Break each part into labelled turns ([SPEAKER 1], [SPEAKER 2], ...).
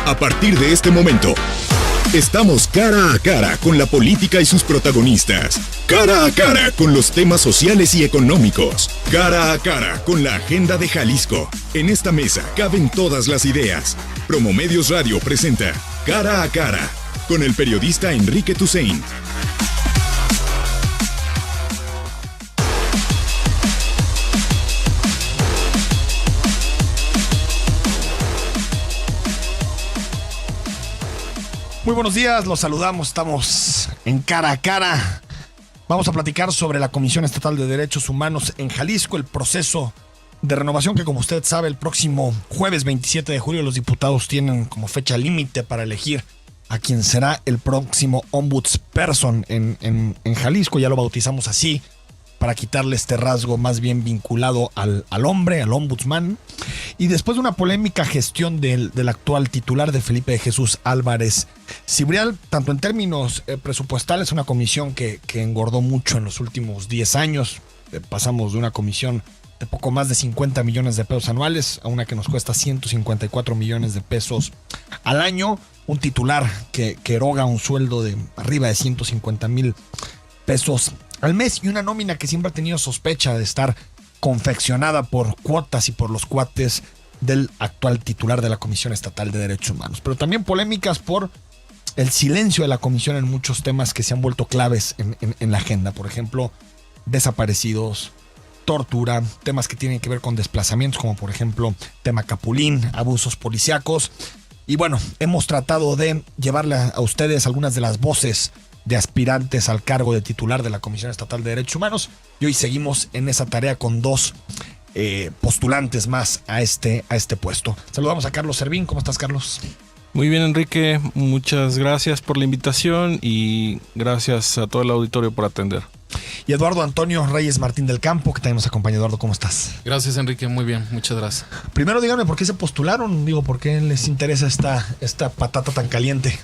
[SPEAKER 1] A partir de este momento, estamos cara a cara con la política y sus protagonistas. Cara a cara con los temas sociales y económicos. Cara a cara con la agenda de Jalisco. En esta mesa caben todas las ideas. Promomedios Radio presenta Cara a cara con el periodista Enrique Toussaint.
[SPEAKER 2] Muy buenos días, los saludamos, estamos en Cara a Cara. Vamos a platicar sobre la Comisión Estatal de Derechos Humanos en Jalisco, el proceso de renovación que, como usted sabe, el próximo jueves 27 de julio los diputados tienen como fecha límite para elegir a quien será el próximo ombudsperson en Jalisco. Ya lo bautizamos así para quitarle este rasgo más bien vinculado al hombre, al ombudsman. Y después de una polémica gestión del actual titular de Felipe de Jesús Álvarez Cibrial, tanto en términos presupuestales, una comisión que engordó mucho en los últimos 10 años. Pasamos de una comisión de poco más de 50 millones de pesos anuales a una que nos cuesta 154 millones de pesos al año. Un titular que eroga un sueldo de arriba de 150 mil pesos al mes y una nómina que siempre ha tenido sospecha de estar confeccionada por cuotas y por los cuates del actual titular de la Comisión Estatal de Derechos Humanos. Pero también polémicas por el silencio de la comisión en muchos temas que se han vuelto claves en la agenda. Por ejemplo, desaparecidos, tortura, temas que tienen que ver con desplazamientos, como por ejemplo tema Capulín, abusos policíacos. Y bueno, hemos tratado de llevarle a ustedes algunas de las voces de aspirantes al cargo de titular de la Comisión Estatal de Derechos Humanos, y hoy seguimos en esa tarea con dos postulantes más a este puesto. Saludamos a Carlos Servín. ¿Cómo estás, Carlos?
[SPEAKER 3] Muy bien, Enrique, muchas gracias por la invitación y gracias a todo el auditorio por atender.
[SPEAKER 2] Y Eduardo Antonio Reyes Martín del Campo, que también nos acompaña. Eduardo, ¿cómo estás?
[SPEAKER 4] Gracias, Enrique, muy bien, muchas gracias.
[SPEAKER 2] Primero díganme por qué se postularon, ¿por qué les interesa esta patata tan caliente?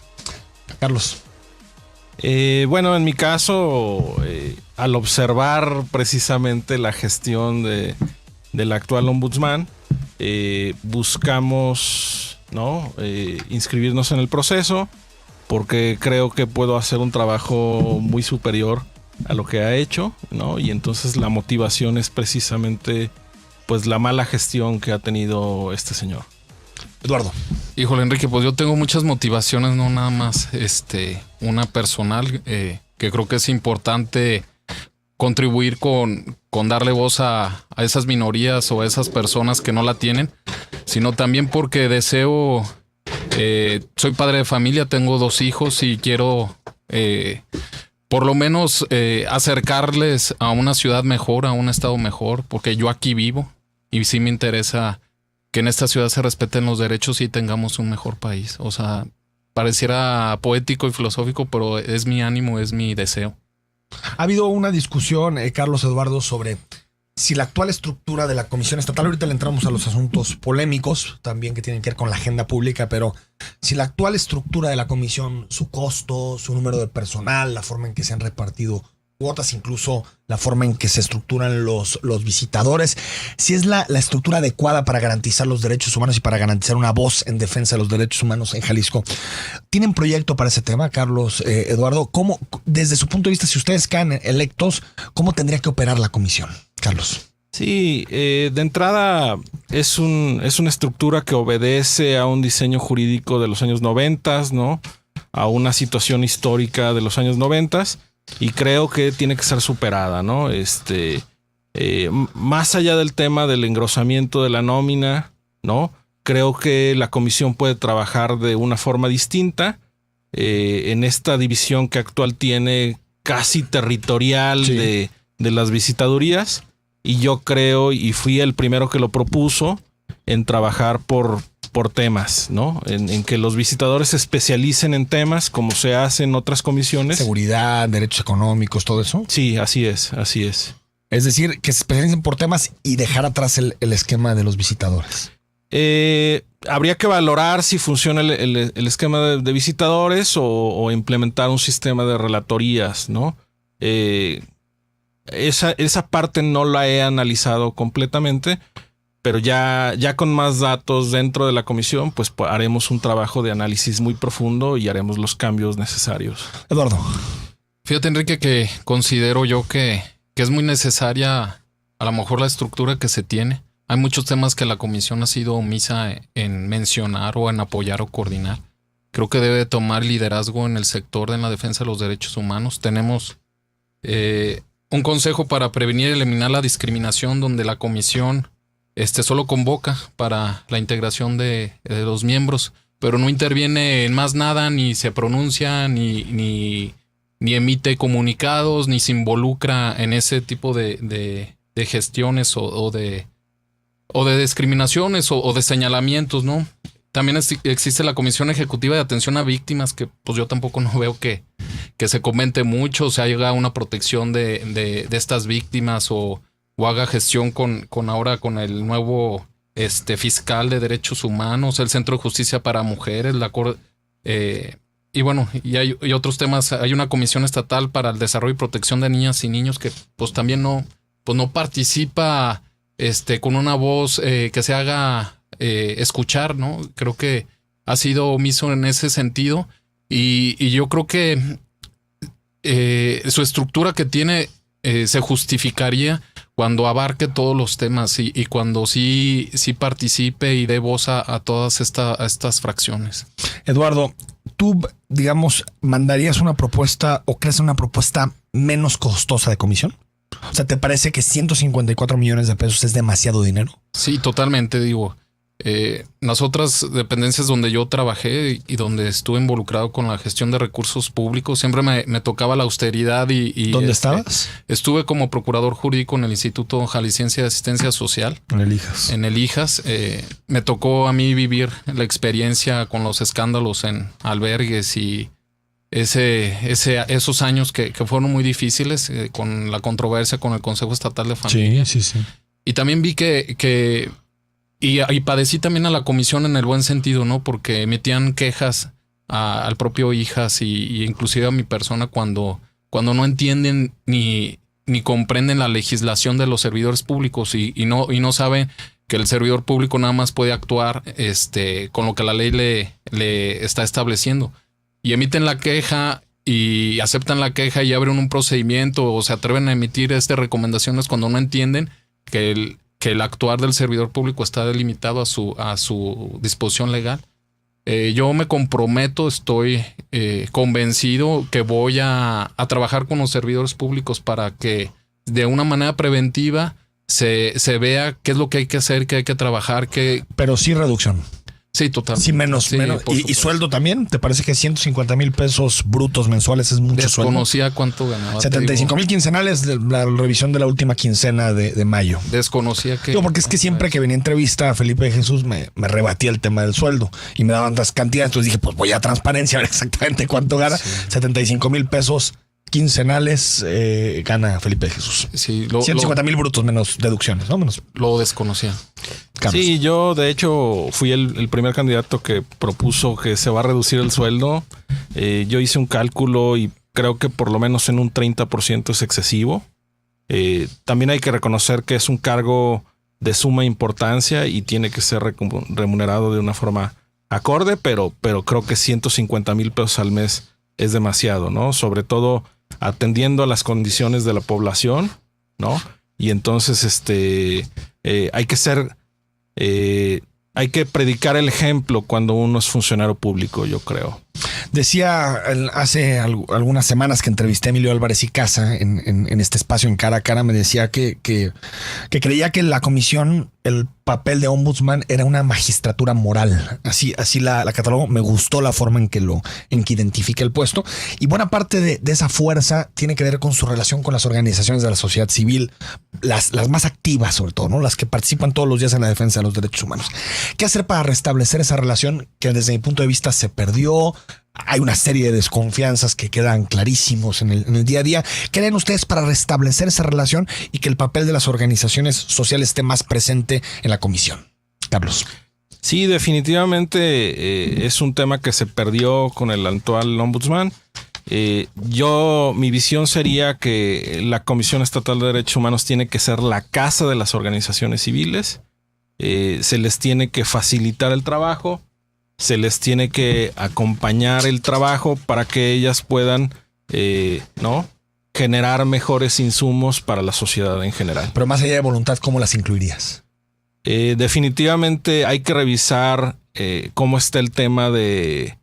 [SPEAKER 2] Carlos.
[SPEAKER 3] Bueno, en mi caso, al observar precisamente la gestión del actual ombudsman, buscamos inscribirnos en el proceso porque creo que puedo hacer un trabajo muy superior a lo que ha hecho, ¿no? Y entonces la motivación es precisamente pues la mala gestión que ha tenido este señor.
[SPEAKER 2] Eduardo.
[SPEAKER 4] Híjole, Enrique, pues yo tengo muchas motivaciones, no nada más una personal, que creo que es importante contribuir con darle voz a esas minorías o a esas personas que no la tienen, sino también porque deseo, soy padre de familia, tengo 2 hijos y quiero por lo menos acercarles a una ciudad mejor, a un estado mejor, porque yo aquí vivo y sí me interesa que en esta ciudad se respeten los derechos y tengamos un mejor país. O sea, pareciera poético y filosófico, pero es mi ánimo, es mi deseo.
[SPEAKER 2] Ha habido una discusión, Carlos, Eduardo, sobre si la actual estructura de la Comisión Estatal, ahorita le entramos a los asuntos polémicos, también que tienen que ver con la agenda pública, pero si la actual estructura de la Comisión, su costo, su número de personal, la forma en que se han repartido cuotas, incluso la forma en que se estructuran los visitadores, si es la estructura adecuada para garantizar los derechos humanos y para garantizar una voz en defensa de los derechos humanos en Jalisco. ¿Tienen proyecto para ese tema, Carlos, Eduardo? ¿Cómo, desde su punto de vista, si ustedes caen electos, cómo tendría que operar la comisión? Carlos.
[SPEAKER 3] Sí, de entrada es una estructura que obedece a un diseño jurídico de los años 90, ¿no? A una situación histórica de los años 90. Y creo que tiene que ser superada, ¿no? Más allá del tema del engrosamiento de la nómina, ¿no? Creo que la comisión puede trabajar de una forma distinta en esta división que actual tiene casi territorial, sí, de las visitadurías. Y yo creo, y fui el primero que lo propuso, en trabajar por temas, ¿no? En que los visitadores se especialicen en temas como se hace en otras comisiones.
[SPEAKER 2] Seguridad, derechos económicos, todo eso.
[SPEAKER 3] Sí, así es, así es.
[SPEAKER 2] Es decir, que se especialicen por temas y dejar atrás el esquema de los visitadores.
[SPEAKER 3] Habría que valorar si funciona el esquema de visitadores o implementar un sistema de relatorías, ¿no? Esa parte no la he analizado completamente, pero ya con más datos dentro de la comisión, pues haremos un trabajo de análisis muy profundo y haremos los cambios necesarios.
[SPEAKER 2] Eduardo.
[SPEAKER 4] Fíjate, Enrique, que considero yo que es muy necesaria a lo mejor la estructura que se tiene. Hay muchos temas que la comisión ha sido omisa en mencionar o en apoyar o coordinar. Creo que debe tomar liderazgo en el sector de la defensa de los derechos humanos. Tenemos un consejo para prevenir y eliminar la discriminación, donde la comisión solo convoca para la integración de los miembros, pero no interviene en más nada, ni se pronuncia, ni emite comunicados, ni se involucra en ese tipo de gestiones o de discriminaciones o de señalamientos, ¿no? También existe la Comisión Ejecutiva de Atención a Víctimas, que pues yo tampoco no veo que se comente mucho, o sea, haga una protección de estas víctimas o haga gestión con ahora con el nuevo fiscal de derechos humanos, el Centro de Justicia para Mujeres, la Corte, y bueno, y hay otros temas. Hay una comisión estatal para el desarrollo y protección de niñas y niños que pues también no participa con una voz que se haga escuchar, ¿no? Creo que ha sido omiso en ese sentido y yo creo que su estructura que tiene se justificaría cuando abarque todos los temas y cuando sí participe y dé voz a todas estas fracciones.
[SPEAKER 2] Eduardo, tú, digamos, ¿mandarías una propuesta o crees una propuesta menos costosa de comisión? O sea, ¿te parece que 154 millones de pesos es demasiado dinero?
[SPEAKER 4] Sí, totalmente, digo. Las otras dependencias donde yo trabajé y donde estuve involucrado con la gestión de recursos públicos, siempre me tocaba la austeridad y
[SPEAKER 2] ¿dónde estabas?
[SPEAKER 4] Estuve como procurador jurídico en el Instituto Jalisciense de Asistencia Social.
[SPEAKER 2] En el IJAS.
[SPEAKER 4] En el IJAS. Me tocó a mí vivir la experiencia con los escándalos en albergues y esos años que fueron muy difíciles con la controversia con el Consejo Estatal de Familia.
[SPEAKER 2] Sí.
[SPEAKER 4] Y también vi que y padecí también a la comisión en el buen sentido, ¿no? Porque emitían quejas al propio IJAS y inclusive a mi persona cuando no entienden ni comprenden la legislación de los servidores públicos y no saben que el servidor público nada más puede actuar con lo que la ley le está estableciendo. Y emiten la queja y aceptan la queja y abren un procedimiento o se atreven a emitir recomendaciones cuando no entienden que el actuar del servidor público está delimitado a su disposición legal. Yo me comprometo, estoy convencido que voy a trabajar con los servidores públicos para que de una manera preventiva se vea qué es lo que hay que hacer, qué hay que trabajar.
[SPEAKER 2] Pero sí reducción.
[SPEAKER 4] Sí, totalmente.
[SPEAKER 2] Sí, menos. ¿Y sueldo también? ¿Te parece que 150 mil pesos brutos mensuales es mucho sueldo?
[SPEAKER 4] Desconocía cuánto ganaba.
[SPEAKER 2] 75 mil quincenales de la revisión de la última quincena de mayo.
[SPEAKER 4] Desconocía que...
[SPEAKER 2] Yo, porque es que siempre que venía a entrevista a Felipe de Jesús me rebatía el tema del sueldo y me daban las cantidades. Entonces dije, pues voy a transparencia a ver exactamente cuánto gana. Sí. 75 mil pesos quincenales gana Felipe de Jesús.
[SPEAKER 4] Sí,
[SPEAKER 2] 150 mil brutos menos deducciones, ¿no?
[SPEAKER 4] Lo desconocía.
[SPEAKER 3] Carlos. Sí, yo de hecho fui el primer candidato que propuso que se va a reducir el sueldo. Yo hice un cálculo y creo que por lo menos en un 30% es excesivo. También hay que reconocer que es un cargo de suma importancia y tiene que ser remunerado de una forma acorde, pero creo que 150 mil pesos al mes es demasiado, ¿no? Sobre todo atendiendo a las condiciones de la población, ¿no? Y entonces hay que predicar el ejemplo cuando uno es funcionario público, yo creo.
[SPEAKER 2] Decía hace algunas semanas que entrevisté a Emilio Álvarez y Casa en este espacio en Cara a Cara, me decía que creía que la comisión, el papel de ombudsman era una magistratura moral. Así la catalogó. Me gustó la forma en que identifica el puesto. Y buena parte de esa fuerza tiene que ver con su relación con las organizaciones de la sociedad civil, las más activas sobre todo, ¿no? Las que participan todos los días en la defensa de los derechos humanos. ¿Qué hacer para restablecer esa relación que desde mi punto de vista se perdió? Hay una serie de desconfianzas que quedan clarísimos en el día a día. ¿Qué harían ustedes para restablecer esa relación y que el papel de las organizaciones sociales esté más presente en la comisión? Carlos.
[SPEAKER 3] Sí, definitivamente es un tema que se perdió con el actual ombudsman. Mi visión sería que la Comisión Estatal de Derechos Humanos tiene que ser la casa de las organizaciones civiles. se les tiene que facilitar el trabajo, se les tiene que acompañar el trabajo para que ellas puedan, ¿no?, generar mejores insumos para la sociedad en general.
[SPEAKER 2] Pero más allá de voluntad, ¿cómo las incluirías?
[SPEAKER 3] Definitivamente hay que revisar cómo está el tema del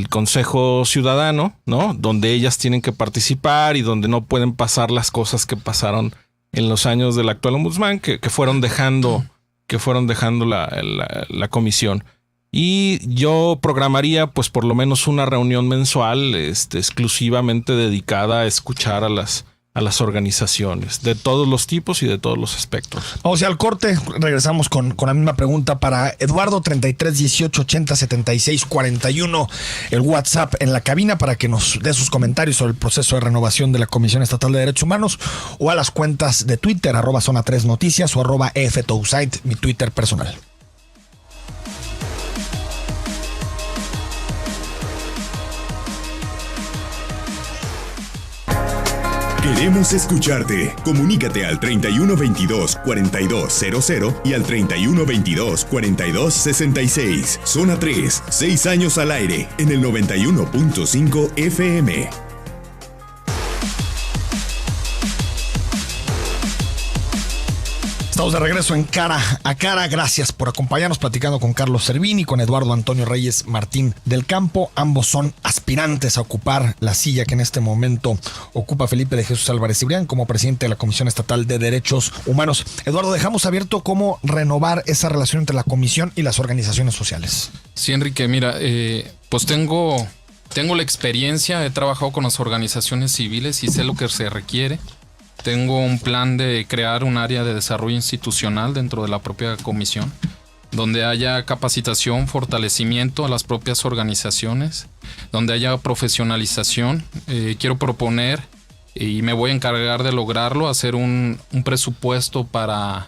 [SPEAKER 3] Consejo Ciudadano, ¿no?, donde ellas tienen que participar y donde no pueden pasar las cosas que pasaron en los años del actual ombudsman, que fueron dejando la comisión. Y yo programaría pues por lo menos una reunión mensual exclusivamente dedicada a escuchar a las organizaciones de todos los tipos y de todos los aspectos.
[SPEAKER 2] Vamos al corte, regresamos con la misma pregunta para Eduardo. 33 18 80 76 41, el WhatsApp en la cabina para que nos dé sus comentarios sobre el proceso de renovación de la Comisión Estatal de Derechos Humanos, o a las cuentas de Twitter, @Zona 3 Noticias o @EFToutside, mi Twitter personal.
[SPEAKER 1] Queremos escucharte. Comunícate al 31 22 42 00 y al 31 22 42 66. Zona 3, 6 años al aire en el 91.5 FM.
[SPEAKER 2] Estamos de regreso en Cara a Cara. Gracias por acompañarnos, platicando con Carlos Cervini y con Eduardo Antonio Reyes Martín del Campo. Ambos son aspirantes a ocupar la silla que en este momento ocupa Felipe de Jesús Álvarez Cibrián como presidente de la Comisión Estatal de Derechos Humanos. Eduardo, dejamos abierto cómo renovar esa relación entre la comisión y las organizaciones sociales.
[SPEAKER 4] Sí, Enrique, mira, pues tengo la experiencia, he trabajado con las organizaciones civiles y sé lo que se requiere. Tengo un plan de crear un área de desarrollo institucional dentro de la propia comisión, donde haya capacitación, fortalecimiento a las propias organizaciones, donde haya profesionalización. Quiero proponer, y me voy a encargar de lograrlo, hacer un presupuesto para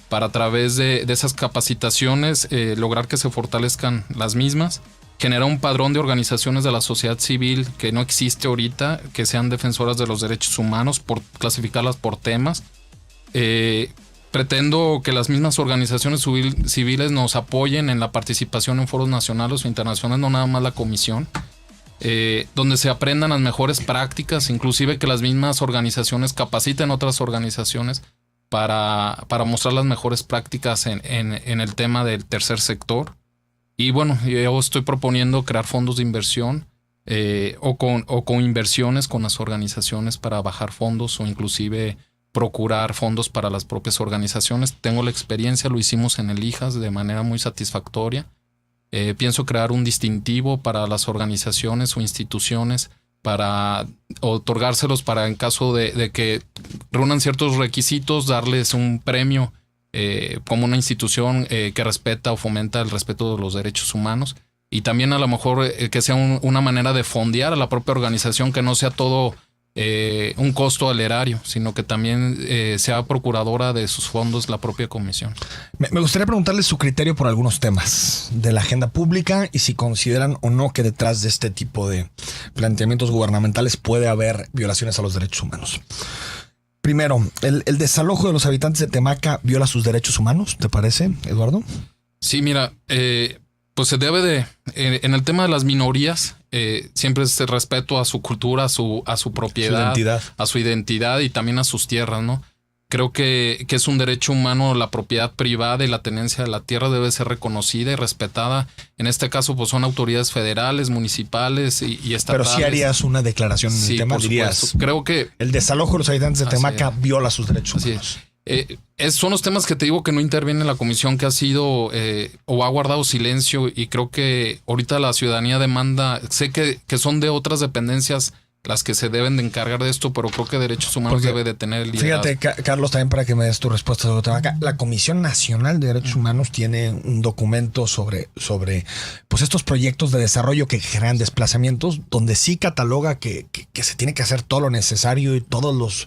[SPEAKER 4] a través de esas capacitaciones lograr que se fortalezcan las mismas. Generar un padrón de organizaciones de la sociedad civil que no existe ahorita, que sean defensoras de los derechos humanos, por clasificarlas por temas. Pretendo que las mismas organizaciones civiles nos apoyen en la participación en foros nacionales o internacionales, no nada más la comisión, donde se aprendan las mejores prácticas, inclusive que las mismas organizaciones capaciten otras organizaciones para mostrar las mejores prácticas en el tema del tercer sector. Y bueno, yo estoy proponiendo crear fondos de inversión o con inversiones con las organizaciones para bajar fondos, o inclusive procurar fondos para las propias organizaciones. Tengo la experiencia, lo hicimos en el IJAS de manera muy satisfactoria. Pienso crear un distintivo para las organizaciones o instituciones para otorgárselos para, en caso de que reúnan ciertos requisitos, darles un premio como una institución que respeta o fomenta el respeto de los derechos humanos. Y también a lo mejor que sea una manera de fondear a la propia organización, que no sea todo un costo al erario, sino que también sea procuradora de sus fondos la propia comisión.
[SPEAKER 2] Me gustaría preguntarles su criterio por algunos temas de la agenda pública y si consideran o no que detrás de este tipo de planteamientos gubernamentales puede haber violaciones a los derechos humanos. Primero, ¿el desalojo de los habitantes de Temaca viola sus derechos humanos? ¿Te parece, Eduardo?
[SPEAKER 4] Sí, mira, pues se debe de... en el tema de las minorías, siempre es el respeto a su cultura, a su propiedad, a su identidad y también a sus tierras, ¿no? Creo que es un derecho humano la propiedad privada y la tenencia de la tierra debe ser reconocida y respetada. En este caso, pues son autoridades federales, municipales y estatales.
[SPEAKER 2] Pero sí harías una declaración en el tema, dirías.
[SPEAKER 4] Creo que
[SPEAKER 2] el desalojo de los habitantes de Temaca viola sus derechos humanos.
[SPEAKER 4] Son los temas que te digo que no interviene la comisión, que ha sido o ha guardado silencio, y creo que ahorita la ciudadanía demanda. Sé que son de otras dependencias las que se deben de encargar de esto, pero creo que Derechos Humanos debe de tener el liderazgo.
[SPEAKER 2] Fíjate, Carlos, también para que me des tu respuesta sobre Temaca, la Comisión Nacional de Derechos Humanos tiene un documento sobre pues estos proyectos de desarrollo que generan desplazamientos, donde sí cataloga que se tiene que hacer todo lo necesario y todas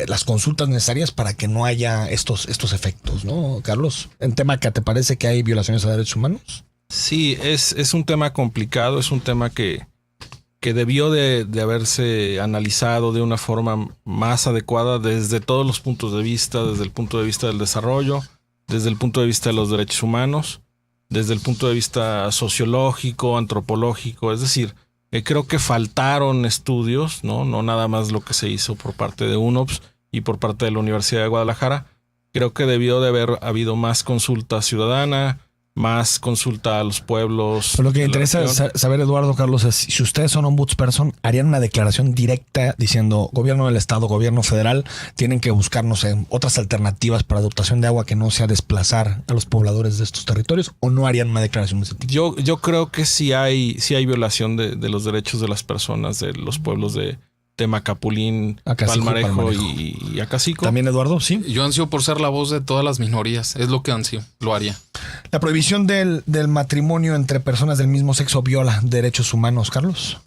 [SPEAKER 2] las consultas necesarias para que no haya estos efectos, ¿no, Carlos? En Temaca, ¿te parece que hay violaciones a derechos humanos?
[SPEAKER 3] Sí, es un tema complicado, es un tema que debió de haberse analizado de una forma más adecuada desde todos los puntos de vista, desde el punto de vista del desarrollo, desde el punto de vista de los derechos humanos, desde el punto de vista sociológico, antropológico. Es decir, creo que faltaron estudios, ¿no? No nada más lo que se hizo por parte de UNOPS y por parte de la Universidad de Guadalajara. Creo que debió de haber habido más consulta ciudadana, más consulta a los pueblos.
[SPEAKER 2] Pero lo que interesa saber, Eduardo, Carlos, es si ustedes son ombudsperson, harían una declaración directa diciendo gobierno del estado, gobierno federal, tienen que buscar, no sé, otras alternativas para dotación de agua que no sea desplazar a los pobladores de estos territorios, o no harían una declaración de ese tipo.
[SPEAKER 3] Yo creo que sí hay violación de los derechos de las personas, de los pueblos de Temacapulín, Palmarejo y Acacico.
[SPEAKER 2] También, Eduardo, sí.
[SPEAKER 4] Yo ansío por ser la voz de todas las minorías. Es lo que ansío. Lo haría.
[SPEAKER 2] ¿La prohibición del matrimonio entre personas del mismo sexo viola derechos humanos, Carlos?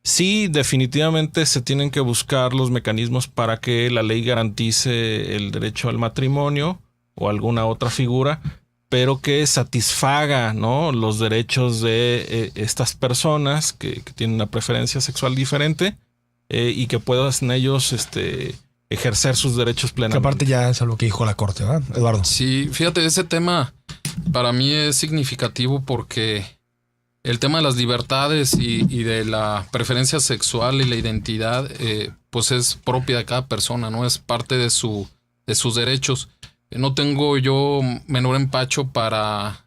[SPEAKER 3] Sí, definitivamente se tienen que buscar los mecanismos para que la ley garantice el derecho al matrimonio o alguna otra figura, pero que satisfaga, ¿no?, los derechos de estas personas que tienen una preferencia sexual diferente. Y que puedan ellos ejercer sus derechos plenamente.
[SPEAKER 2] Que aparte ya es algo que dijo la Corte, ¿verdad, Eduardo?
[SPEAKER 4] Sí, fíjate, ese tema para mí es significativo porque el tema de las libertades y de la preferencia sexual y la identidad, pues es propia de cada persona, ¿no? Es parte de sus derechos. No tengo yo menor empacho para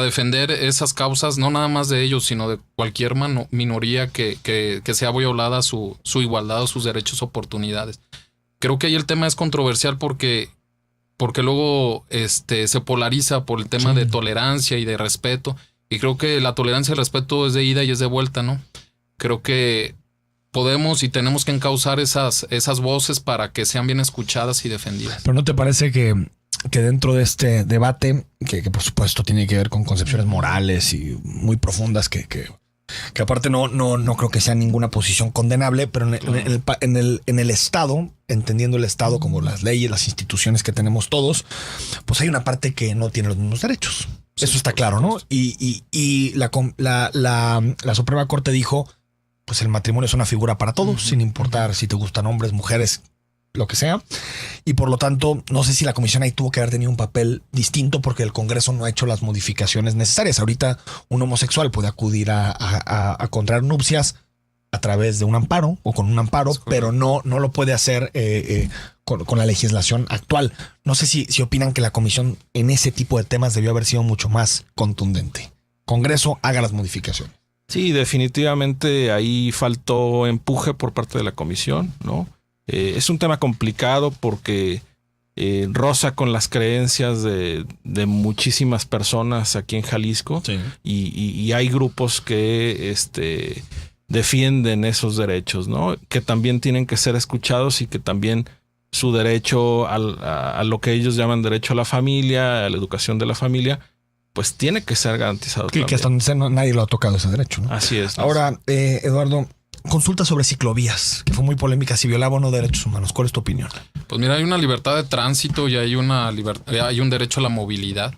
[SPEAKER 4] defender esas causas, no nada más de ellos, sino de cualquier minoría que sea violada su igualdad o sus derechos o oportunidades. Creo que ahí el tema es controversial porque luego se polariza por el tema de tolerancia y de respeto. Y creo que la tolerancia y el respeto es de ida y es de vuelta, ¿no? Creo que podemos y tenemos que encauzar esas voces para que sean bien escuchadas y defendidas.
[SPEAKER 2] Pero ¿no te parece que dentro de este debate, que por supuesto tiene que ver con concepciones morales y muy profundas, que aparte no creo que sea ninguna posición condenable, pero en el Estado, entendiendo el Estado como las leyes, las instituciones que tenemos todos, pues hay una parte que no tiene los mismos derechos. Sí, eso está claro, ¿no? Y la Suprema Corte dijo, pues el matrimonio es una figura para todos, sin importar si te gustan hombres, mujeres, lo que sea. Y por lo tanto, no sé si la comisión ahí tuvo que haber tenido un papel distinto porque el Congreso no ha hecho las modificaciones necesarias. Ahorita un homosexual puede acudir a contraer nupcias a través de un amparo o con un amparo, pero no lo puede hacer con la legislación actual. No sé si opinan que la comisión en ese tipo de temas debió haber sido mucho más contundente. Congreso, haga las modificaciones.
[SPEAKER 3] Sí, definitivamente ahí faltó empuje por parte de la comisión, ¿no? Es un tema complicado porque roza con las creencias de muchísimas personas aquí en Jalisco. Sí. Y hay grupos que defienden esos derechos, ¿no? Que también tienen que ser escuchados y que también su derecho a lo que ellos llaman derecho a la familia, a la educación de la familia, pues tiene que ser garantizado.
[SPEAKER 2] Que hasta donde nadie lo ha tocado ese derecho, ¿no?
[SPEAKER 3] Así es.
[SPEAKER 2] Ahora, Eduardo, consulta sobre ciclovías, que fue muy polémica, si violaba o no derechos humanos. ¿Cuál es tu opinión?
[SPEAKER 4] Pues mira, hay una libertad de tránsito y hay un derecho a la movilidad.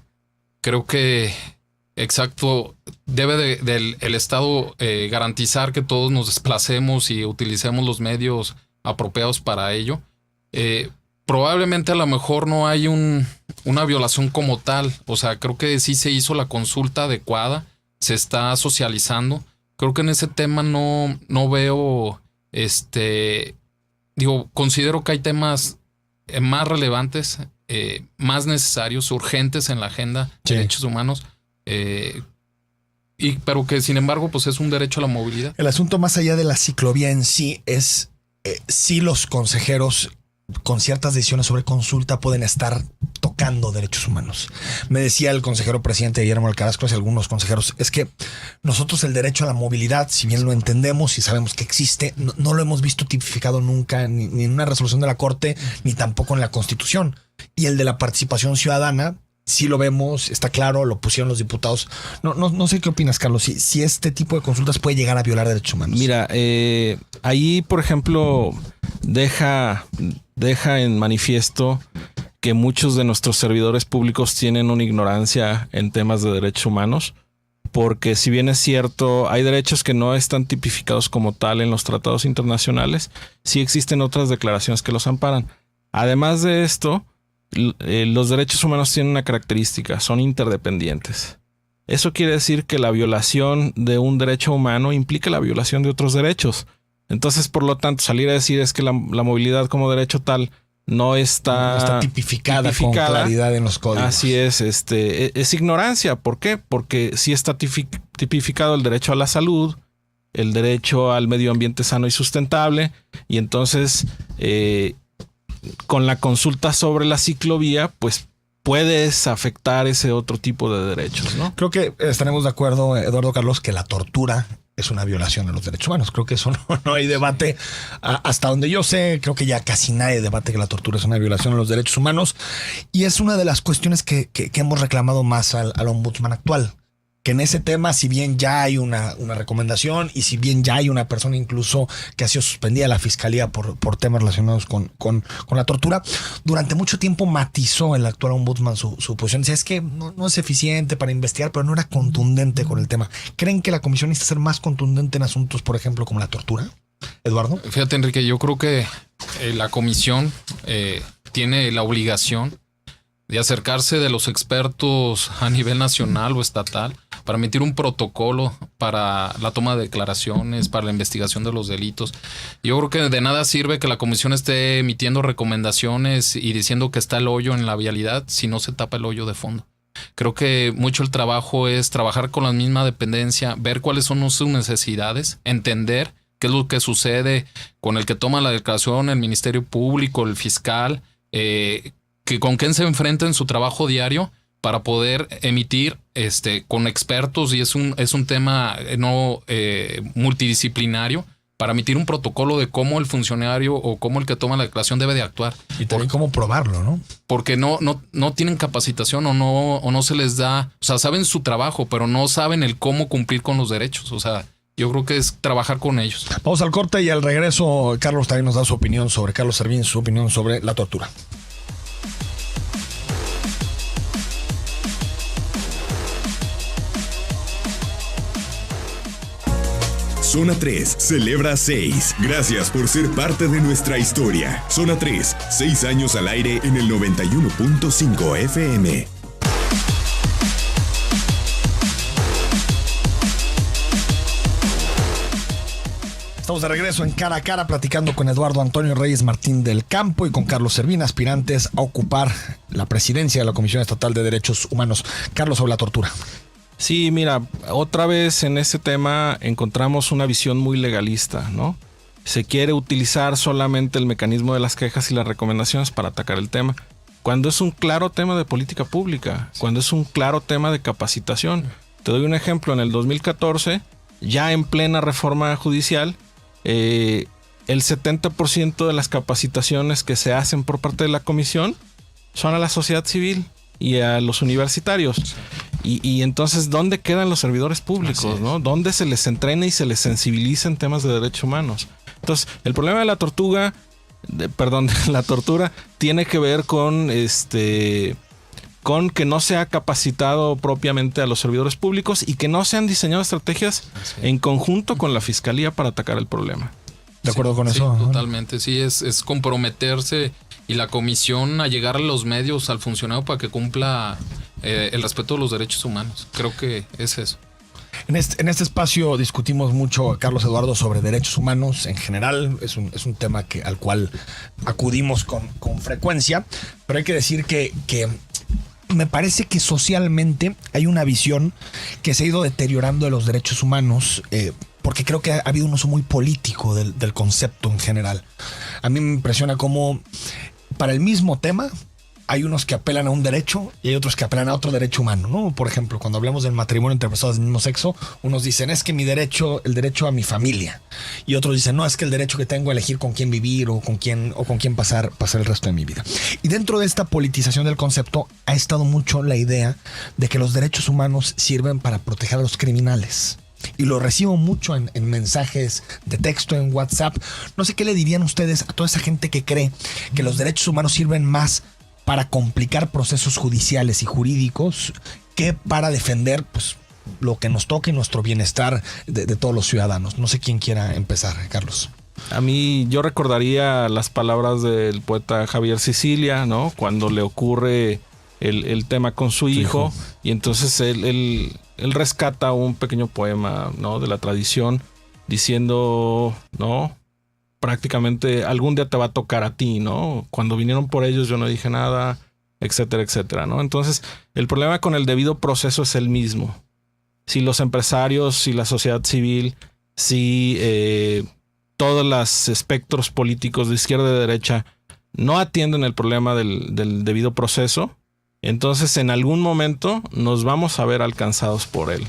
[SPEAKER 4] Creo que, exacto, debe el Estado garantizar que todos nos desplacemos y utilicemos los medios apropiados para ello. Probablemente a lo mejor no hay una violación como tal. O sea, creo que sí se hizo la consulta adecuada, se está socializando. Creo que en ese tema no veo, considero que hay temas más relevantes, más necesarios, urgentes en la agenda de derechos humanos, pero que sin embargo pues es un derecho a la movilidad.
[SPEAKER 2] El asunto más allá de la ciclovía en sí es si los consejeros con ciertas decisiones sobre consulta pueden estar tocando derechos humanos. Me decía el consejero presidente Guillermo Alcaraz y algunos consejeros, es que nosotros el derecho a la movilidad, si bien lo entendemos y sabemos que existe, no lo hemos visto tipificado nunca ni en una resolución de la Corte, ni tampoco en la Constitución. Y el de la participación ciudadana, sí lo vemos, está claro, lo pusieron los diputados. No sé qué opinas, Carlos, si este tipo de consultas puede llegar a violar derechos humanos.
[SPEAKER 3] Mira, ahí, por ejemplo, deja en manifiesto que muchos de nuestros servidores públicos tienen una ignorancia en temas de derechos humanos, porque si bien es cierto, hay derechos que no están tipificados como tal en los tratados internacionales, sí existen otras declaraciones que los amparan. Además de esto, los derechos humanos tienen una característica, son interdependientes. Eso quiere decir que la violación de un derecho humano implica la violación de otros derechos. Entonces, por lo tanto, salir a decir es que la movilidad como derecho tal no está
[SPEAKER 2] tipificada con claridad en los códigos.
[SPEAKER 3] Así es ignorancia. ¿Por qué? Porque sí está tipificado el derecho a la salud, el derecho al medio ambiente sano y sustentable, y entonces con la consulta sobre la ciclovía, pues puedes afectar ese otro tipo de derechos, ¿no?
[SPEAKER 2] Creo que estaremos de acuerdo, Eduardo Carlos, que la tortura es una violación de los derechos humanos. Creo que eso no hay debate. Hasta donde yo sé, creo que ya casi nadie debate que la tortura es una violación de los derechos humanos. Y es una de las cuestiones que hemos reclamado más al ombudsman actual. Que en ese tema, si bien ya hay una recomendación y si bien ya hay una persona incluso que ha sido suspendida a la fiscalía por temas relacionados con la tortura, durante mucho tiempo matizó el actual ombudsman su posición. Decía, es que no es eficiente para investigar, pero no era contundente con el tema. ¿Creen que la comisión necesita ser más contundente en asuntos, por ejemplo, como la tortura? Eduardo.
[SPEAKER 4] Fíjate, Enrique, yo creo que la comisión tiene la obligación de acercarse de los expertos a nivel nacional o estatal para emitir un protocolo para la toma de declaraciones, para la investigación de los delitos. Yo creo que de nada sirve que la comisión esté emitiendo recomendaciones y diciendo que está el hoyo en la vialidad si no se tapa el hoyo de fondo. Creo que mucho el trabajo es trabajar con la misma dependencia, ver cuáles son sus necesidades, entender qué es lo que sucede con el que toma la declaración, el Ministerio Público, el fiscal, que con quién se enfrenta en su trabajo diario para poder emitir con expertos, y es un tema multidisciplinario, para emitir un protocolo de cómo el funcionario o cómo el que toma la declaración debe de actuar.
[SPEAKER 2] Y también cómo probarlo, ¿no?
[SPEAKER 4] Porque no tienen capacitación o no se les da, o sea, saben su trabajo, pero no saben el cómo cumplir con los derechos. O sea, yo creo que es trabajar con ellos.
[SPEAKER 2] Vamos al corte y al regreso Carlos también nos da su opinión sobre, Carlos Servín, su opinión sobre la tortura.
[SPEAKER 1] Zona 3 celebra 6. Gracias por ser parte de nuestra historia. Zona 3, 6 años al aire en el 91.5 FM.
[SPEAKER 2] Estamos de regreso en Cara a Cara platicando con Eduardo Antonio Reyes Martín del Campo y con Carlos Servín, aspirantes a ocupar la presidencia de la Comisión Estatal de Derechos Humanos. Carlos, sobre la tortura.
[SPEAKER 3] Sí, mira, otra vez en este tema encontramos una visión muy legalista, ¿no? Se quiere utilizar solamente el mecanismo de las quejas y las recomendaciones para atacar el tema, cuando es un claro tema de política pública, cuando es un claro tema de capacitación. Te doy un ejemplo, en el 2014, ya en plena reforma judicial, el 70% de las capacitaciones que se hacen por parte de la comisión son a la sociedad civil y a los universitarios. Y entonces, ¿dónde quedan los servidores públicos, ¿no? ¿Dónde se les entrena y se les sensibiliza en temas de derechos humanos? Entonces, el problema de la tortura tiene que ver con que no se ha capacitado propiamente a los servidores públicos y que no se han diseñado estrategias en conjunto con la fiscalía para atacar el problema.
[SPEAKER 2] ¿De acuerdo con eso?
[SPEAKER 4] Totalmente, sí, es comprometerse y la comisión a llegar a los medios, al funcionario, para que cumpla el respeto de los derechos humanos. Creo que es eso.
[SPEAKER 2] En este espacio discutimos mucho, Carlos, Eduardo, sobre derechos humanos en general. Es un tema al cual acudimos con frecuencia, pero hay que decir que me parece que socialmente hay una visión que se ha ido deteriorando de los derechos humanos, porque creo que ha habido un uso muy político del concepto en general. A mí me impresiona cómo para el mismo tema hay unos que apelan a un derecho y hay otros que apelan a otro derecho humano, ¿no? Por ejemplo, cuando hablamos del matrimonio entre personas del mismo sexo, unos dicen, es que el derecho a mi familia. Y otros dicen, no, es que el derecho que tengo a elegir con quién vivir o con quién pasar el resto de mi vida. Y dentro de esta politización del concepto ha estado mucho la idea de que los derechos humanos sirven para proteger a los criminales. Y lo recibo mucho en mensajes de texto, en WhatsApp. No sé qué le dirían ustedes a toda esa gente que cree que los derechos humanos sirven más para complicar procesos judiciales y jurídicos que para defender, pues, lo que nos toca y nuestro bienestar de todos los ciudadanos. No sé quién quiera empezar, Carlos.
[SPEAKER 3] A mí yo recordaría las palabras del poeta Javier Sicilia, ¿no? Cuando le ocurre el tema con su hijo, y entonces él rescata un pequeño poema, ¿no? De la tradición, diciendo, ¿no? Prácticamente algún día te va a tocar a ti, ¿no? Cuando vinieron por ellos yo no dije nada, etcétera, etcétera, ¿no? Entonces el problema con el debido proceso es el mismo. Si los empresarios, si la sociedad civil, si todos los espectros políticos de izquierda y de derecha no atienden el problema del debido proceso, entonces en algún momento nos vamos a ver alcanzados por él.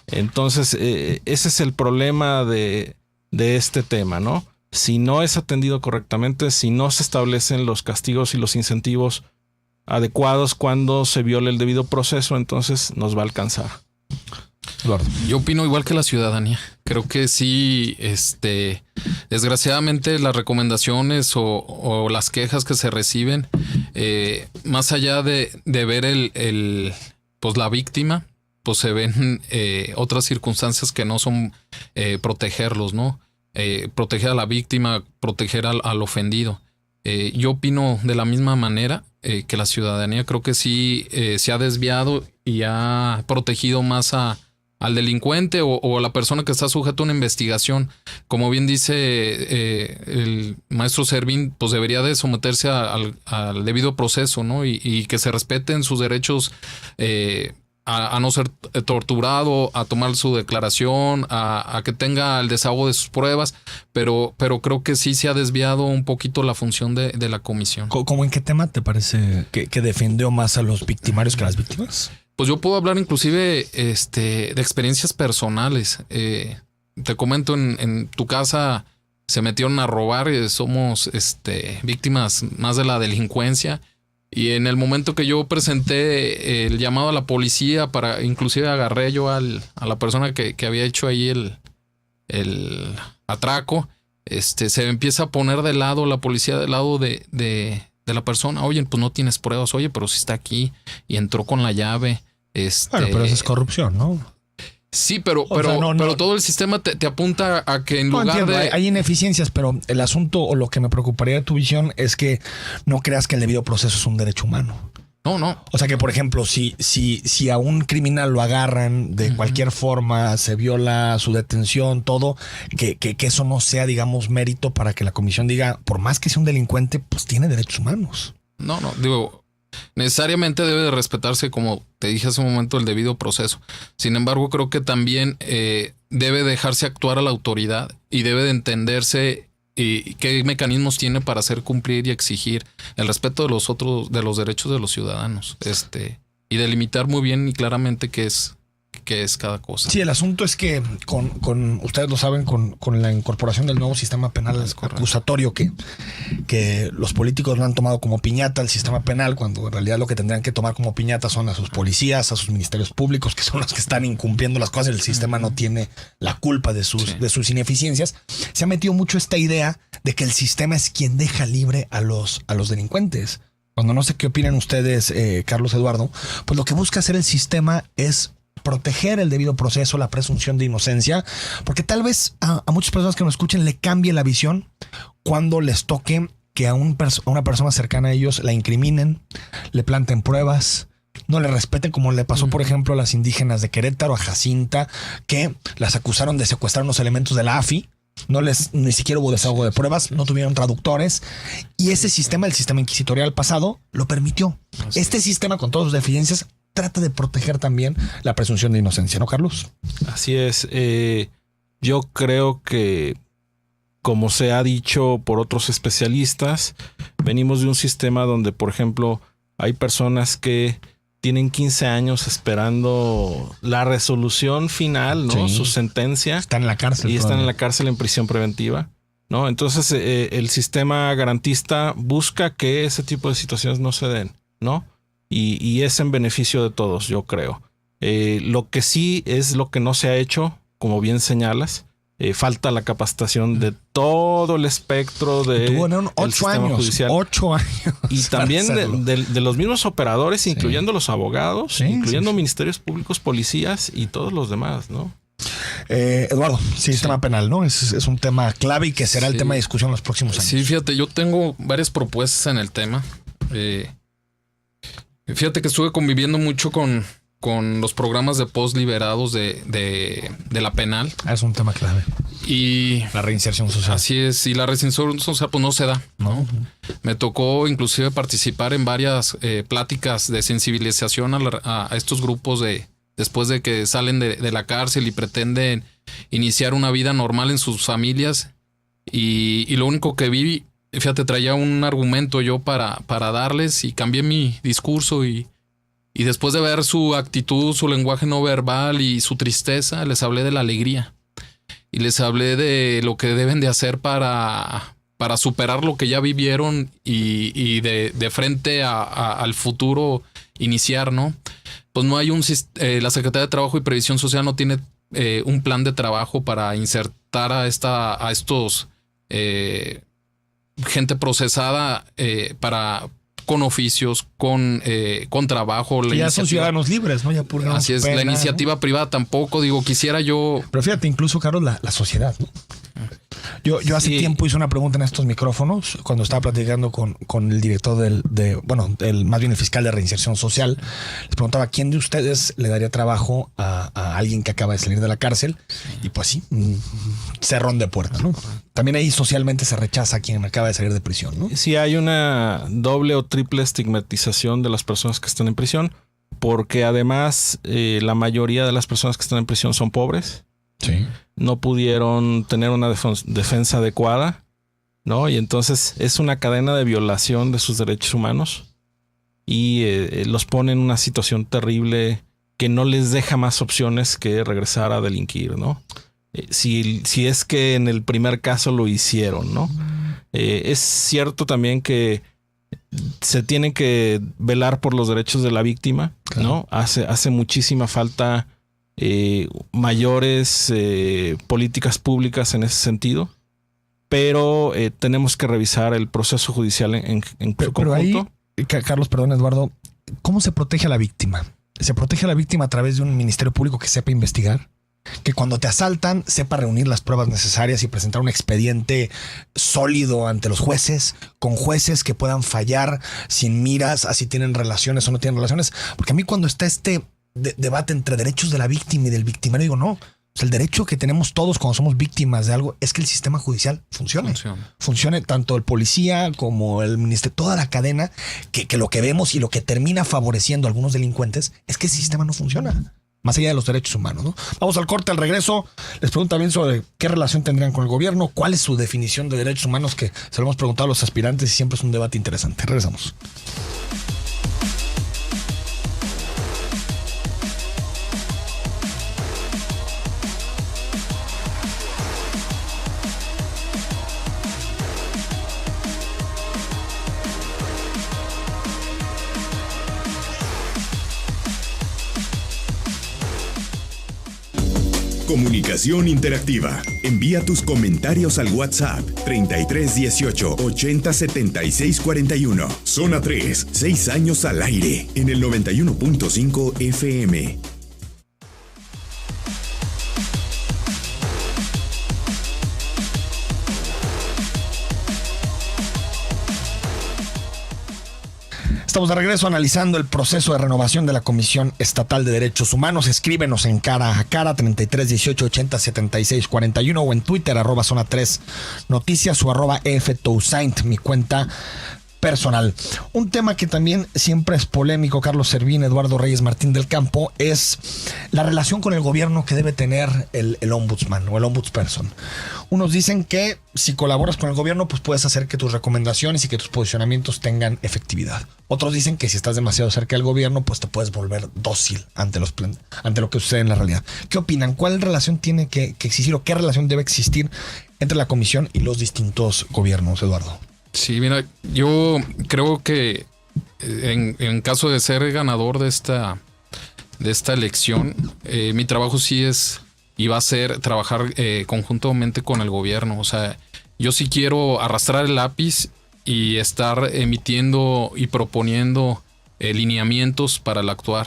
[SPEAKER 3] Entonces ese es el problema de este tema, ¿no? Si no es atendido correctamente, si no se establecen los castigos y los incentivos adecuados cuando se viole el debido proceso, entonces nos va a alcanzar.
[SPEAKER 2] Eduardo.
[SPEAKER 4] Yo opino igual que la ciudadanía. Creo que sí, desgraciadamente las recomendaciones o las quejas que se reciben, más allá de ver pues la víctima, pues se ven otras circunstancias que no son protegerlos, ¿no? Proteger a la víctima, proteger al ofendido. Yo opino de la misma manera que la ciudadanía. Creo que sí se ha desviado y ha protegido más al delincuente o a la persona que está sujeta a una investigación. Como bien dice el maestro Servín, pues debería de someterse al debido proceso, ¿no? Y que se respeten sus derechos a no ser torturado, a tomar su declaración, a que tenga el desahogo de sus pruebas, pero creo que sí se ha desviado un poquito la función de la comisión.
[SPEAKER 2] ¿Cómo en qué tema te parece que defendió más a los victimarios que a las víctimas?
[SPEAKER 4] Pues yo puedo hablar inclusive de experiencias personales. Te comento, en tu casa se metieron a robar, somos víctimas más de la delincuencia. Y en el momento que yo presenté el llamado a la policía, inclusive agarré yo a la persona que había hecho ahí el atraco, se empieza a poner de lado la policía, del lado de la persona. Oye, pues no tienes pruebas. Oye, pero si está aquí y entró con la llave.
[SPEAKER 2] Bueno, pero eso es corrupción, ¿no?
[SPEAKER 4] Sí, pero todo el sistema te apunta a que en lugar de...
[SPEAKER 2] Hay ineficiencias, pero el asunto o lo que me preocuparía de tu visión es que no creas que el debido proceso es un derecho humano.
[SPEAKER 4] No.
[SPEAKER 2] O sea que, por ejemplo, si a un criminal lo agarran de cualquier forma, se viola su detención, todo, que eso no sea, digamos, mérito para que la comisión diga, por más que sea un delincuente, pues tiene derechos humanos.
[SPEAKER 4] No, digo... Necesariamente debe de respetarse, como te dije hace un momento, el debido proceso. Sin embargo, creo que también debe dejarse actuar a la autoridad y debe de entenderse qué mecanismos tiene para hacer cumplir y exigir el respeto de los derechos de los ciudadanos. Y delimitar muy bien y claramente qué es cada cosa.
[SPEAKER 2] Sí, el asunto es que con ustedes lo saben, con la incorporación del nuevo sistema penal acusatorio que los políticos lo han tomado como piñata al sistema penal, cuando en realidad lo que tendrían que tomar como piñata son a sus policías, a sus ministerios públicos, que son los que están incumpliendo las cosas. El sistema no tiene la culpa de sus ineficiencias. Se ha metido mucho esta idea de que el sistema es quien deja libre a los delincuentes. Cuando no sé qué opinan ustedes, Carlos, Eduardo, pues lo que busca hacer el sistema es proteger el debido proceso, la presunción de inocencia, porque tal vez a muchas personas que nos escuchen le cambie la visión cuando les toque que a una persona cercana a ellos la incriminen, le planten pruebas, no le respeten, como le pasó, por ejemplo, a las indígenas de Querétaro, a Jacinta, que las acusaron de secuestrar unos elementos de la AFI. Ni siquiera hubo desahogo de pruebas, no tuvieron traductores, y ese sistema, el sistema inquisitorial pasado, lo permitió. Este sistema, con todas sus deficiencias, trata de proteger también la presunción de inocencia, ¿no, Carlos?
[SPEAKER 3] Así es. Yo creo que, como se ha dicho por otros especialistas, venimos de un sistema donde, por ejemplo, hay personas que tienen 15 años esperando la resolución final, ¿no? Sí. Su sentencia.
[SPEAKER 2] Están en la cárcel.
[SPEAKER 3] Y están en la cárcel en prisión preventiva, ¿no? Entonces, el sistema garantista busca que ese tipo de situaciones no se den, ¿no? Y es en beneficio de todos, yo creo. Lo que sí es lo que no se ha hecho, como bien señalas, falta la capacitación de todo el espectro de el sistema judicial.
[SPEAKER 2] 8 años.
[SPEAKER 3] Y también de los mismos operadores, incluyendo los abogados, incluyendo ministerios públicos, policías y todos los demás, ¿no?
[SPEAKER 2] Eduardo, sistema penal, ¿no? Es un tema clave y que será el tema de discusión en los próximos años.
[SPEAKER 4] Sí, fíjate, yo tengo varias propuestas en el tema. Fíjate que estuve conviviendo mucho con los programas de post liberados de la penal.
[SPEAKER 2] Es un tema clave.
[SPEAKER 4] Y
[SPEAKER 2] la reinserción social.
[SPEAKER 4] Así es, y la reinserción social pues no se da, ¿no? Me tocó inclusive participar en varias pláticas de sensibilización a estos grupos después de que salen de la cárcel y pretenden iniciar una vida normal en sus familias. Y lo único que vi, fíjate, traía un argumento yo para darles y cambié mi discurso y después de ver su actitud, su lenguaje no verbal y su tristeza, les hablé de la alegría. Y les hablé de lo que deben de hacer para superar lo que ya vivieron y de frente al futuro iniciar, ¿no? Pues no hay la Secretaría de Trabajo y Previsión Social no tiene un plan de trabajo para insertar a estos gente procesada con oficios, con trabajo.
[SPEAKER 2] Que ya son ciudadanos libres, ¿no? Ya purgaron
[SPEAKER 4] así
[SPEAKER 2] su
[SPEAKER 4] es,
[SPEAKER 2] pena,
[SPEAKER 4] la iniciativa privada tampoco, quisiera yo...
[SPEAKER 2] Pero fíjate, incluso, Carlos, la sociedad, ¿no? Yo hace tiempo hice una pregunta en estos micrófonos cuando estaba platicando con el director más bien el fiscal de reinserción social. Les preguntaba, ¿quién de ustedes le daría trabajo a alguien que acaba de salir de la cárcel? Y pues sí, cerrón de puerta, ¿no? También ahí socialmente se rechaza a quien acaba de salir de prisión, ¿no?
[SPEAKER 3] Sí, hay una doble o triple estigmatización de las personas que están en prisión, porque además la mayoría de las personas que están en prisión son pobres.
[SPEAKER 2] Sí.
[SPEAKER 3] No pudieron tener una defensa adecuada, ¿no? Y entonces es una cadena de violación de sus derechos humanos y los pone en una situación terrible que no les deja más opciones que regresar a delinquir, ¿no? Si es que en el primer caso lo hicieron, ¿no? Es cierto también que se tienen que velar por los derechos de la víctima, ¿no? Hace muchísima falta mayores políticas públicas en ese sentido, pero tenemos que revisar el proceso judicial en su conjunto.
[SPEAKER 2] Pero ahí, Carlos, perdón, Eduardo, ¿cómo se protege a la víctima? ¿Se protege a la víctima a través de un ministerio público que sepa investigar? Que cuando te asaltan sepa reunir las pruebas necesarias y presentar un expediente sólido ante los jueces, con jueces que puedan fallar sin miras a si tienen relaciones o no tienen relaciones. Porque a mí cuando está debate entre derechos de la víctima y del victimario, digo, no. O sea, el derecho que tenemos todos cuando somos víctimas de algo es que el sistema judicial funcione tanto el policía como el ministerio, toda la cadena, que lo que vemos y lo que termina favoreciendo a algunos delincuentes es que el sistema no funciona, más allá de los derechos humanos, ¿no? Vamos al corte, al regreso. Les pregunto también sobre qué relación tendrían con el gobierno, cuál es su definición de derechos humanos, que se lo hemos preguntado a los aspirantes y siempre es un debate interesante. Regresamos.
[SPEAKER 1] Comunicación interactiva. Envía tus comentarios al WhatsApp 3318 80 76 41. Zona 3, 6 años al aire en el 91.5 FM.
[SPEAKER 2] Estamos de regreso analizando el proceso de renovación de la Comisión Estatal de Derechos Humanos. Escríbenos en Cara a Cara 33 18 80 76 41 o en Twitter @Zona 3 Noticias o @EFTousaint, mi cuenta personal. Un tema que también siempre es polémico, Carlos Servín, Eduardo Reyes Martín del Campo, es la relación con el gobierno que debe tener el ombudsman o el ombudsperson. Unos dicen que si colaboras con el gobierno, pues puedes hacer que tus recomendaciones y que tus posicionamientos tengan efectividad. Otros dicen que si estás demasiado cerca del gobierno, pues te puedes volver dócil ante lo que sucede en la realidad. ¿Qué opinan? ¿Cuál relación tiene que existir o qué relación debe existir entre la comisión y los distintos gobiernos, Eduardo?
[SPEAKER 4] Sí, mira, yo creo que en caso de ser ganador de esta elección, mi trabajo sí es y va a ser trabajar conjuntamente con el gobierno. O sea, yo sí quiero arrastrar el lápiz y estar emitiendo y proponiendo lineamientos para el actuar,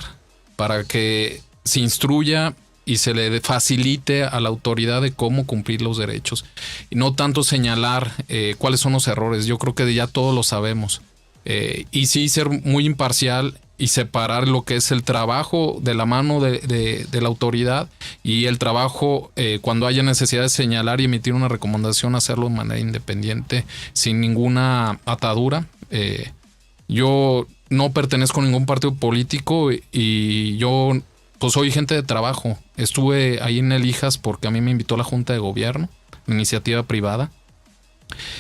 [SPEAKER 4] para que se instruya y se le facilite a la autoridad de cómo cumplir los derechos. Y no tanto señalar cuáles son los errores. Yo creo que ya todos lo sabemos. Y sí ser muy imparcial y separar lo que es el trabajo de la mano de la autoridad y el trabajo cuando haya necesidad de señalar y emitir una recomendación, hacerlo de manera independiente, sin ninguna atadura. Yo no pertenezco a ningún partido político y yo pues soy gente de trabajo. Estuve ahí en el IJAS porque a mí me invitó la Junta de Gobierno, iniciativa privada.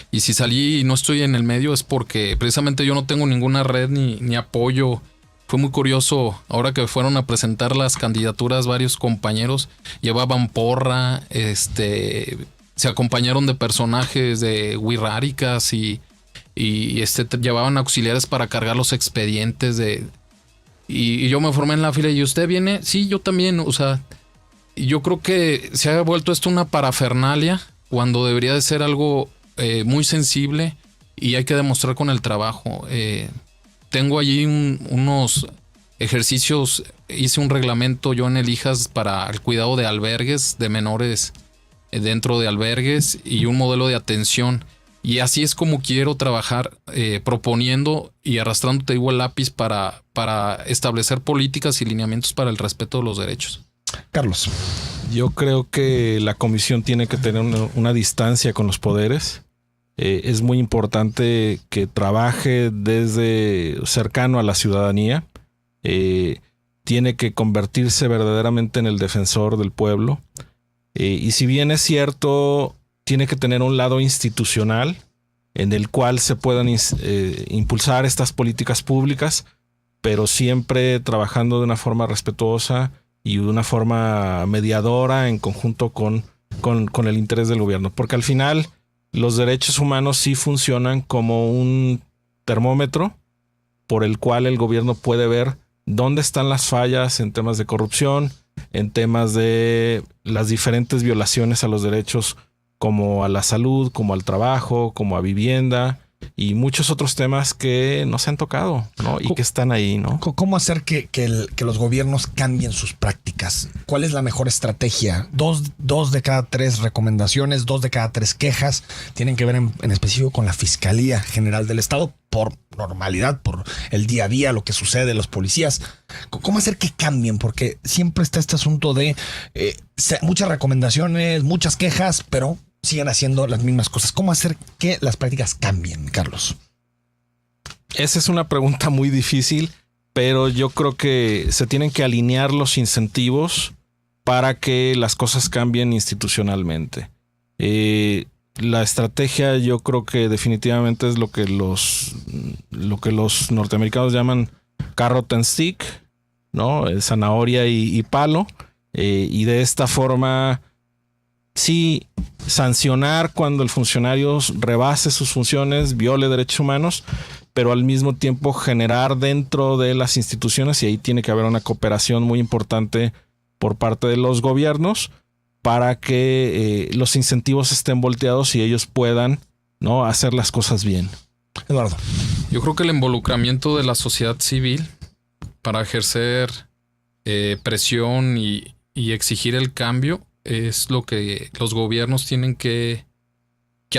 [SPEAKER 4] Y si salí y no estoy en el medio es porque precisamente yo no tengo ninguna red ni apoyo. Fue muy curioso, ahora que fueron a presentar las candidaturas, varios compañeros llevaban porra, se acompañaron de personajes de Wirráricas y llevaban auxiliares para cargar los expedientes y yo me formé en la fila y ¿usted viene? Sí, yo también, o sea, yo creo que se ha vuelto esto una parafernalia cuando debería de ser algo muy sensible y hay que demostrar con el trabajo. Tengo allí unos ejercicios, hice un reglamento yo en el IJAS para el cuidado de albergues, de menores dentro de albergues y un modelo de atención. Y así es como quiero trabajar, proponiendo y arrastrando, te digo, el lápiz para establecer políticas y lineamientos para el respeto de los derechos.
[SPEAKER 2] Carlos.
[SPEAKER 3] Yo creo que la comisión tiene que tener una distancia con los poderes. Es muy importante que trabaje desde cercano a la ciudadanía. Tiene que convertirse verdaderamente en el defensor del pueblo. Y si bien es cierto, tiene que tener un lado institucional en el cual se puedan impulsar estas políticas públicas, pero siempre trabajando de una forma respetuosa y de una forma mediadora en conjunto con el interés del gobierno. Porque al final los derechos humanos sí funcionan como un termómetro por el cual el gobierno puede ver dónde están las fallas en temas de corrupción, en temas de las diferentes violaciones a los derechos como a la salud, como al trabajo, como a vivienda y muchos otros temas que no se han tocado, ¿no? Y que están ahí, ¿no?
[SPEAKER 2] ¿Cómo hacer que los gobiernos cambien sus prácticas? ¿Cuál es la mejor estrategia? Dos de cada 3 recomendaciones, 2 de cada 3 quejas tienen que ver en específico con la Fiscalía General del Estado por normalidad, por el día a día, lo que sucede, los policías. ¿Cómo hacer que cambien? Porque siempre está este asunto de muchas recomendaciones, muchas quejas, pero siguen haciendo las mismas cosas. ¿Cómo hacer que las prácticas cambien, Carlos?
[SPEAKER 3] Esa es una pregunta muy difícil, pero yo creo que se tienen que alinear los incentivos para que las cosas cambien institucionalmente. La estrategia yo creo que definitivamente es lo que los norteamericanos llaman carrot and stick, ¿no? Zanahoria y palo. Y de esta forma sí sancionar cuando el funcionario rebase sus funciones, viole derechos humanos, pero al mismo tiempo generar dentro de las instituciones, y ahí tiene que haber una cooperación muy importante por parte de los gobiernos para que los incentivos estén volteados y ellos puedan, ¿no?, hacer las cosas bien.
[SPEAKER 2] Eduardo.
[SPEAKER 4] Yo creo que el involucramiento de la sociedad civil para ejercer presión y exigir el cambio es lo que los gobiernos tienen que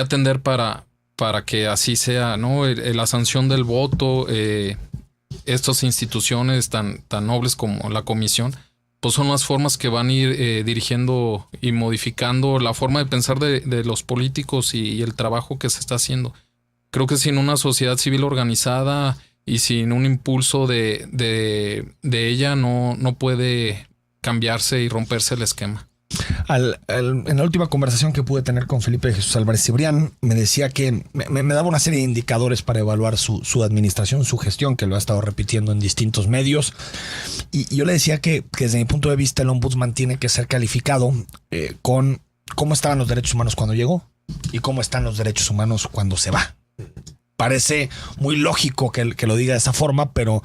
[SPEAKER 4] atender para que así sea, ¿no? La sanción del voto, estas instituciones tan nobles como la comisión, pues son las formas que van a ir dirigiendo y modificando la forma de pensar de los políticos y el trabajo que se está haciendo. Creo que sin una sociedad civil organizada y sin un impulso de ella no puede cambiarse y romperse el esquema.
[SPEAKER 2] En la última conversación que pude tener con Felipe Jesús Álvarez Cibrián, me decía que me daba una serie de indicadores para evaluar su administración, su gestión, que lo ha estado repitiendo en distintos medios. Y yo le decía que desde mi punto de vista el ombudsman tiene que ser calificado con cómo estaban los derechos humanos cuando llegó y cómo están los derechos humanos cuando se va. Parece muy lógico que lo diga de esa forma, pero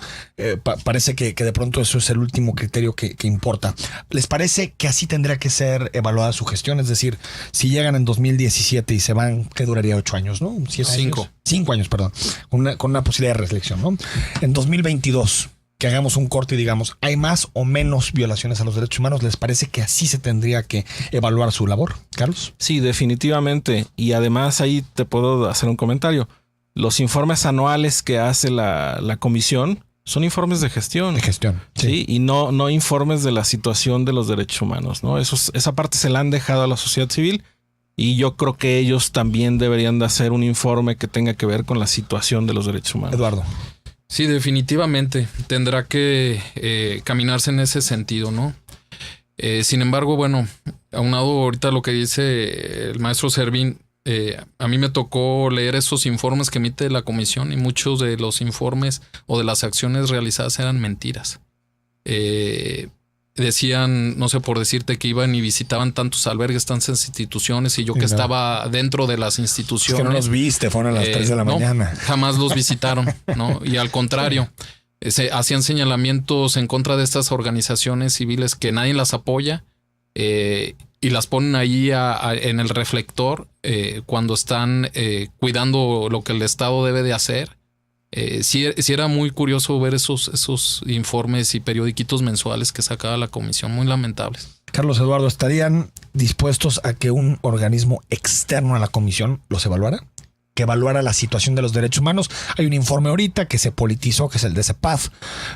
[SPEAKER 2] parece que de pronto eso es el último criterio que importa. ¿Les parece que así tendría que ser evaluada su gestión? Es decir, si llegan en 2017 y se van, ¿qué duraría? 8 años, ¿no? 7 años. 5 años, perdón. Con una posibilidad de reelección, ¿no? En 2022, que hagamos un corte y digamos, ¿hay más o menos violaciones a los derechos humanos? ¿Les parece que así se tendría que evaluar su labor, Carlos?
[SPEAKER 3] Sí, definitivamente. Y además ahí te puedo hacer un comentario. Los informes anuales que hace la comisión son informes de gestión.
[SPEAKER 2] De gestión.
[SPEAKER 3] Sí, y no informes de la situación de los derechos humanos, ¿no? Esa parte se la han dejado a la sociedad civil y yo creo que ellos también deberían de hacer un informe que tenga que ver con la situación de los derechos humanos.
[SPEAKER 2] Eduardo.
[SPEAKER 4] Sí, definitivamente tendrá que caminarse en ese sentido, ¿no? Sin embargo, bueno, aunado ahorita lo que dice el maestro Servín, a mí me tocó leer esos informes que emite la comisión y muchos de los informes o de las acciones realizadas eran mentiras. Decían, no sé, por decirte que iban y visitaban tantos albergues, tantas instituciones y yo que estaba dentro de las instituciones.
[SPEAKER 2] Es que no los viste, fueron a las 3 de la mañana.
[SPEAKER 4] Jamás los visitaron, ¿no? Y al contrario, hacían señalamientos en contra de estas organizaciones civiles que nadie las apoya y las ponen ahí en el reflector cuando están cuidando lo que el Estado debe de hacer. Sí era muy curioso ver esos informes y periodiquitos mensuales que sacaba la comisión, muy lamentables.
[SPEAKER 2] Carlos Eduardo, ¿estarían dispuestos a que un organismo externo a la comisión los evaluara? Que evaluara la situación de los derechos humanos. Hay un informe ahorita que se politizó, que es el de CEPAD,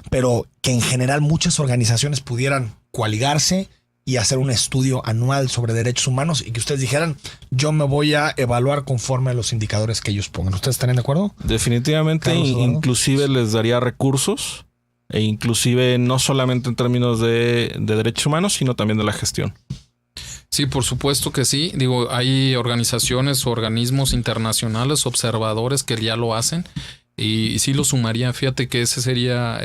[SPEAKER 2] pero que en general muchas organizaciones pudieran coaligarse y hacer un estudio anual sobre derechos humanos y que ustedes dijeran, yo me voy a evaluar conforme a los indicadores que ellos pongan. ¿Ustedes estarían de acuerdo?
[SPEAKER 3] Definitivamente, inclusive les daría recursos e inclusive no solamente en términos de derechos humanos, sino también de la gestión.
[SPEAKER 4] Sí, por supuesto que sí. Digo, hay organizaciones, organismos internacionales, observadores que ya lo hacen. Y sí lo sumaría, fíjate que ese sería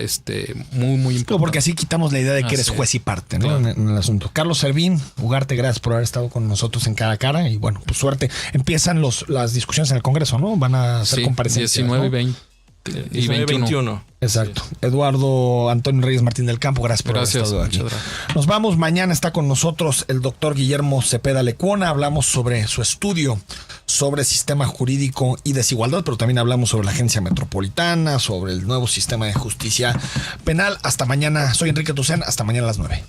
[SPEAKER 4] muy, muy importante.
[SPEAKER 2] No, porque así quitamos la idea de que eres juez y parte, ¿no? Claro. En el asunto. Carlos Servín, Ugarte, gracias por haber estado con nosotros en Cara a Cara. Y bueno, pues suerte. Empiezan las discusiones en el Congreso, ¿no? Van a ser comparecencias.
[SPEAKER 4] 19 y
[SPEAKER 2] ¿no?
[SPEAKER 4] 20. Y 21.
[SPEAKER 2] Exacto. Sí. Eduardo Antonio Reyes Martín del Campo, gracias por haber estado aquí. Nos vamos. Mañana está con nosotros el doctor Guillermo Cepeda Lecuona. Hablamos sobre su estudio sobre sistema jurídico y desigualdad, pero también hablamos sobre la agencia metropolitana, sobre el nuevo sistema de justicia penal. Hasta mañana. Soy Enrique Tucen. Hasta mañana a las 9.